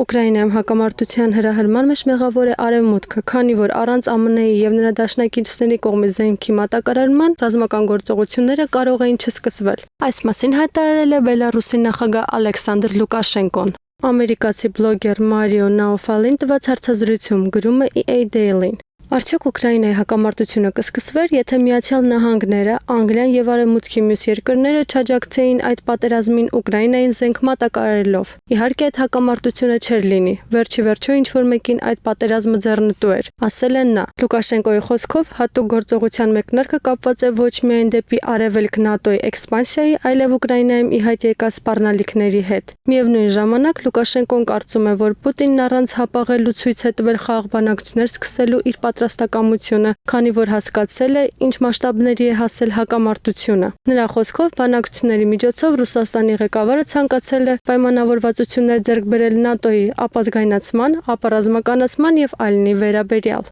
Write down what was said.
Ուկրաինայում հակամարտության հրահրման մեջ մեղավոր է Արևմուտքը, քանի որ առանց ԱՄՆ-ի եւ նրա դաշնակիցների կողմից զենքի մատակարարման ռազմական գործողությունները կարող էին չսկսվել։ Այս մասին հայտարարել է Բելարուսի նախագահ Ալեքսանդր Լուկաշենկոն։ Ամերիկացի բլոգեր Մարիո Նաուֆալին տված հարցազրույցում գրում է EA Daily-ն. Արդյոք Ուկրաինայի հակամարտությունը կսկսվեր, եթե Միացյալ Նահանգները, Անգլիան եւ Արևմուտքի մյուս երկրները չաջակցեին այդ պատերազմին Ուկրաինային զենք մատակարարելով։ Իհարկե այդ հակամարտությունը չէր լինի, վերջի վերջո ինչ-որ մեկին այդ պատերազմը ձեռնտու էր, ասել է նա։ Լուկաշենկոյի խոսքով հատուկ գործողության մեկնարկը կապված է ոչ միայն դեպի արևելք ՆԱՏՕ-ի էքսպանսիայի, այլև Ուկրաինայում ի հայտ եկած սպառնալիքների հետ։ Միևնույն ժամանակ Լուկաշենկոն կարծում է, որ Պուտինն առանց հապաղելու ցույց է տվել խաղաղ բանակցություններ սկսելու իր պատրաստակամությունը, քանի որ հասկացել է, ինչ մասշտաբների է հասել հակամարտությունը։ Նրա խոսքով բանակցությունների միջոցով Ռուսաստանի ղեկավարը ցանկացել է պայմանավորվածություններ ձեռք բերել ՆԱՏՕ-ի ապազգայնացման, ապառազմականացման եւ այլնի վերաբերյալ։